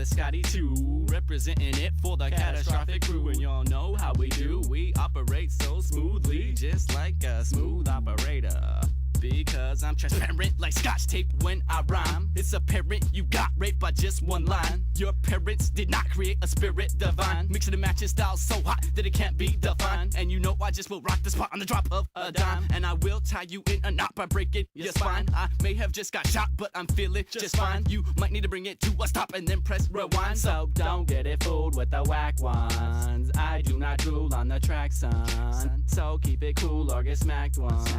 with Scotty too, representing it for the catastrophic crew. And y'all know how we do. We operate so smoothly, just like a smooth operator. Because I'm transparent like scotch tape when I rhyme. It's apparent you got raped by just one line. Your parents did not create a spirit divine. Mixing and matching styles so hot that it can't be defined. And you know I just will rock the spot on the drop of a dime. And I will tie you in a knot by breaking your spine. I may have just got shot, but I'm feeling just fine. You might need to bring it to a stop and then press rewind. So don't get it fooled with the whack ones. I do not drool on the track, son. So keep it cool or get smacked once.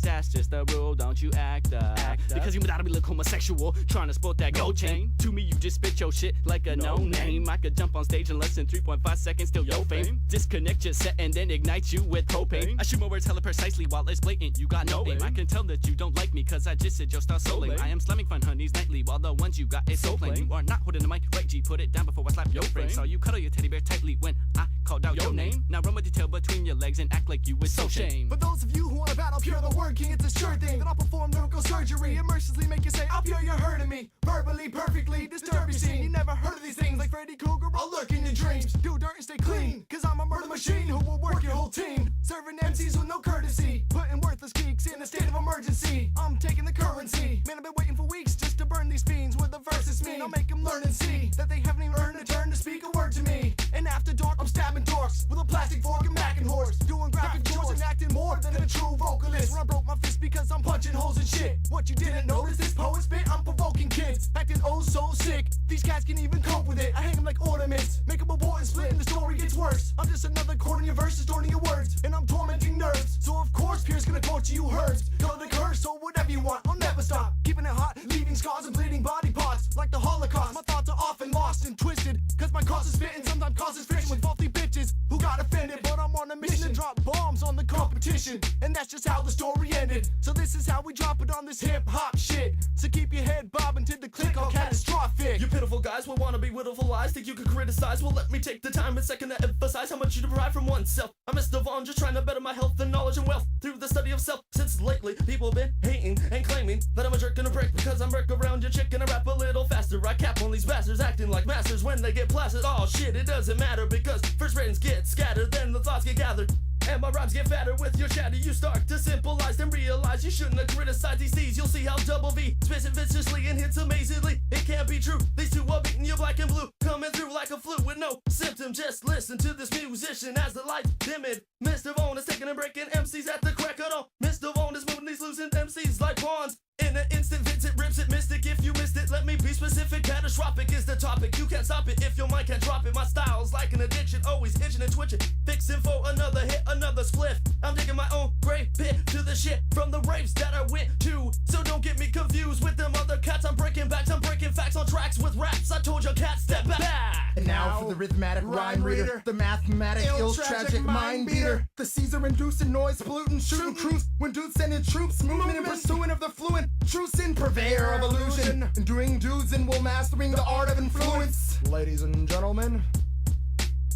That's just the rule, don't you act up. Because you might be look homosexual, trying to sport that gold chain. To me, you just spit your shit like a no-name. I could jump on stage in less than 3.5 seconds, still yo fame. Disconnect your set and then ignite you with propane. I shoot my words hella precisely while it's blatant, you got no aim. I can tell that you don't like me, cause I just said your style so lame. I am slamming fun honeys nightly, while the ones you got is so plain. You are not holding the mic right, G, put it down before I slap your frame. Saw you cuddle your teddy bear tightly when I called out your name. Now run with your tail between your legs and act like you was so shame. For those of you who wanna battle pure the word king, it's a sure thing that I'll perform lyrical surgery and mercilessly make you say, up here you're hurting me. Verbally, perfectly, disturb your scene. You never heard of these things like Freddy Krueger, I'll lurk in your dreams. Do dirt and stay clean, cause I'm a murder machine who will work your whole team. Serving MCs with no courtesy, putting worthless geeks in a state of emergency. I'm taking the currency, man I've been waiting for weeks just to burn these fiends with the verses mean. I'll make them learn and see that they haven't even earned a turn to speak a word to me. And after dark I'm stabbing dorks with a plastic fork and Mac and horse. Doing graphic chores and acting more than a true vocalist. When I broke my fist because I'm punching holes in shit. What you didn't notice, this poet spit, I'm provoking kids, acting oh so sick. These cats can even cope with it. I hang them like ornaments, make them abort and split and the story gets worse. I'm just another chord in your verse, distorting your words, and I'm tormenting nerves. So of course Pierre's gonna torture you herbs. Color the curse or whatever you want, I'll never stop. Keeping it hot, leaving scars and bleeding body parts like the Holocaust. My thoughts are often lost and twisted, cause my cause is spitting sometimes causes friction with faulty bitches who got offended. But I'm on a mission to drop bombs on the competition, and that's just how the story ended. So this is how we drop it on this hip-hop shit. So keep your head bobbing to the click all catastrophic. You pitiful guys will wanna be wittful lies, think you can criticize. Well, let me take the time and second to emphasize how much you derive from oneself. I'm Mr. Vaughn, just trying to better my health and knowledge and wealth through the study of self. Since lately, people been hating and claiming that I'm a jerk and a prick because I'm work around your chick and I rap a little faster. I cap on these bastards acting like masters when they get plastered. Oh shit, it doesn't matter because first ratings get scattered, then the thoughts get gathered. And my rhymes get fatter with your chatter. You start to symbolize and realize you shouldn't have criticized these C's. You'll see how Double V spits it viciously and hits amazingly. It can't be true. These two are beating you black and blue, coming through like a flu with no symptom. Just listen to this musician as the lights dim it. Mr. Vaughn is taking and breaking MCs at the crack of dawn. Mr. Vaughn is moving these losing MCs like pawns. In an instant, Vincent rips it, mystic. If you missed it, let me be specific. Catastrophic is the topic. You can't stop it if your mind can't drop it. My style's like an addiction, always itching and twitching. Fixing for another hit, another spliff. I'm digging my own grave pit to the shit from the raves that I went to. So don't get me confused with them other cats. I'm breaking backs, I'm breaking facts on tracks with raps. I told your cat, step back. And now for the rhythmatic rhyme reader, the mathematic, ill tragic mind beater, the Caesar-inducing noise polluting, shooting crews when dudes sending troops, moving and pursuing of the fluent, truce in purveyor of illusion, and doing dudes and will mastering the art of influence. Ladies and gentlemen,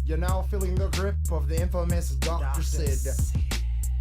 you're now feeling the grip of the infamous Dr. Sid.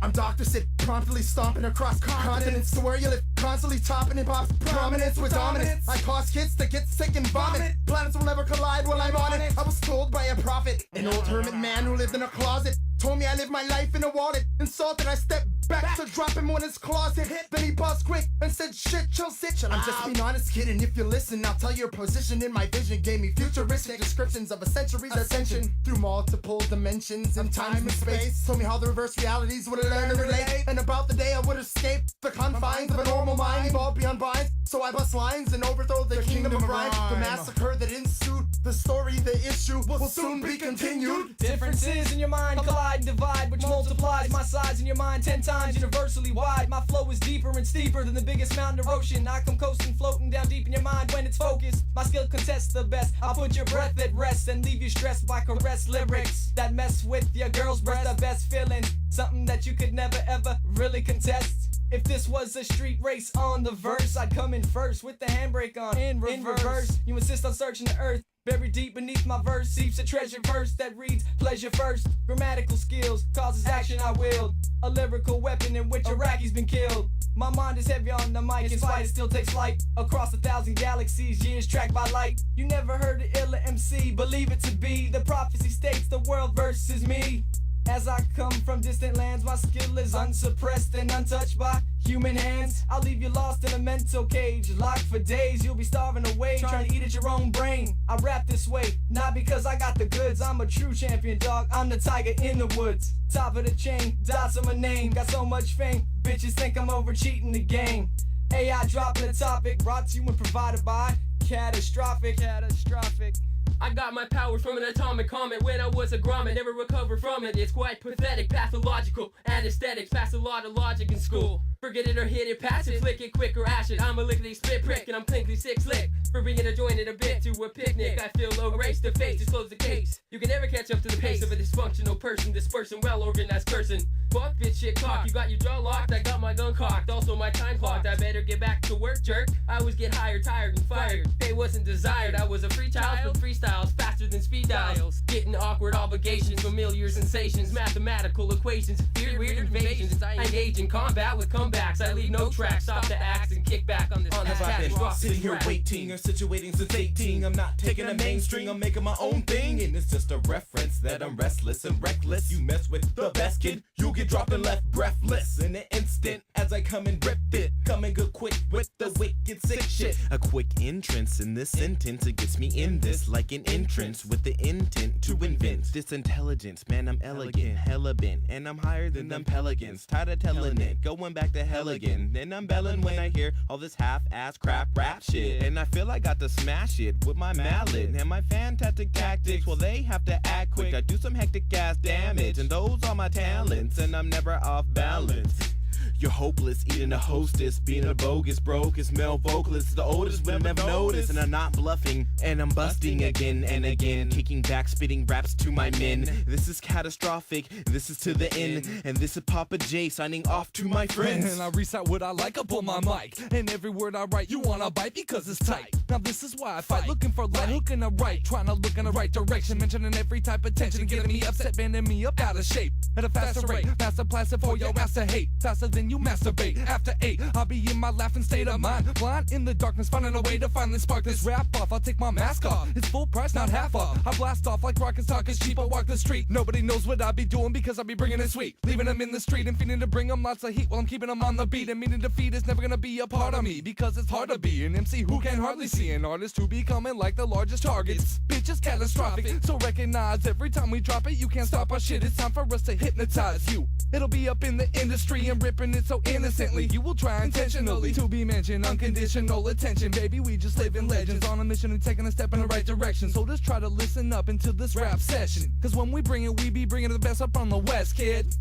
I'm Dr. Sid, promptly stomping across continents to where you live, constantly topping in pop's prominence with dominance. I cause kids to get sick and vomit. Planets will never collide while I'm on it. I was told by a prophet, an old hermit man who lived in a closet. Told me I live my life in a wallet. Insulted, I stepped back to drop him on his closet. Then he buzzed quick and said, shit, chill, sit. I'm just being honest, kid, and if you listen, I'll tell your position in my vision. Gave me futuristic descriptions of a century's ascension through multiple dimensions in time and space. Told me how the reverse realities would learn to relate, and about the day I would escape the confines of a normal mind, evolve beyond binds. So I bust lines and overthrow the kingdom of rhyme. The massacre that ensued, the story, the issue will soon be continued. Differences in your mind collide and divide, which multiplies my size in your mind 10 times universally wide. My flow is deeper and steeper than the biggest mountain or ocean. I come coasting, floating down deep in your mind when it's focused. My skill contests the best. I'll put your breath at rest and leave you stressed by caress lyrics that mess with your girl's breast. The best feeling, something that you could never ever really contest. If this was a street race on the verse, I'd come in first with the handbrake on. In reverse, you insist on searching the earth. Buried deep beneath my verse, seeps a treasure verse that reads pleasure first. Grammatical skills causes action I wield. A lyrical weapon in which Iraqi's been killed. My mind is heavy on the mic, in spite it still takes flight across 1,000 galaxies, years tracked by light. You never heard of Illa MC, believe it to be. The prophecy states the world versus me. As I come from distant lands, my skill is unsuppressed and untouched by human hands. I'll leave you lost in a mental cage, locked for days. You'll be starving away, trying to eat at your own brain. I rap this way, not because I got the goods. I'm a true champion, dog. I'm the tiger in the woods. Top of the chain, dots on my name. Got so much fame, bitches think I'm over cheating the game. AI dropping the topic, brought to you and provided by Catastrophic. I got my powers from an atomic comet when I was a grommet, never recovered from it. It's quite pathetic, pathological, anesthetics, pass a lot of logic in school. Forget it or hit it, pass it, flick it quick or ash it. I'm a lickety spit prick and I'm clinkly sick slick. For bringing a joint in a bit to a picnic, I feel low race to face, just close the case. You can never catch up to the pace of a dysfunctional person, dispersing well-organized person. Fuck bitch shit cock, you got your jaw locked, I got my gun cocked, also my time clocked. I better get back to work, jerk. I always get hired, tired, and fired. Pay wasn't desired, I was a free child with freestyles, faster than speed dials. Getting awkward obligations, familiar sensations, mathematical equations, weird invasions. I engage in combat with comebacks, I leave no tracks, stop the acts and kick back on this Have I been sitting here waiting or situating since 18? I'm not taking a mainstream, I'm making my own thing. And it's just a reference that I'm restless and reckless. You mess with the best kid, you get dropped and left breathless in an instant as I come and rip it. Coming good quick with the wicked sick shit. A quick entrance in this sentence, it gets me in this like an entrance with the intent to invent this intelligence. Man, I'm elegant, hella bent, and I'm higher than them pelicans. Tired of telling it, going back to hell again. Then I'm belling when I hear all this half-ass crap rap shit. And I feel I got to smash it with my mallet and my fantastic tactics. Well, they have to act quick. I do some hectic ass damage, and those are my talents, and I'm never off balance. You're hopeless, eating a hostess, being a bogus, broke as male vocalist. The oldest will never notice, and I'm not bluffing, and I'm busting again and again, kicking back, spitting raps to my men. This is catastrophic, this is to the end, and this is Papa J signing off to my friends. And I recite what I like up on my mic, and every word I write you wanna bite because it's tight. Now this is why I fight, looking for light, hooking a right, trying to look in the right direction, mentioning every type of tension, getting me upset, bending me up out of shape at a faster rate, master plastic for your ass to hate, faster than you masturbate. After 8, I'll be in my laughing state of mind, blind in the darkness, finding a way to finally spark this rap off. I'll take my mask off, it's full price, not half off. I blast off like rockets, talk is cheap, I walk the street. Nobody knows what I be doing because I be bringing it sweet, leaving them in the street and feeding to bring them lots of heat while I'm keeping them on the beat. And meaning defeat is never gonna be a part of me because it's hard to be an MC who can hardly see an artist who becoming like the largest targets. Bitch, it's catastrophic, so recognize every time we drop it, you can't stop our shit. It's time for us to hypnotize you. It'll be up in the industry and ripping it so innocently. You will try intentionally to be mentioned, unconditional attention. Baby, we just live in legends on a mission and taking a step in the right direction. So just try to listen up into this rap session, cause when we bring it, we be bringing the best up from the West, kid.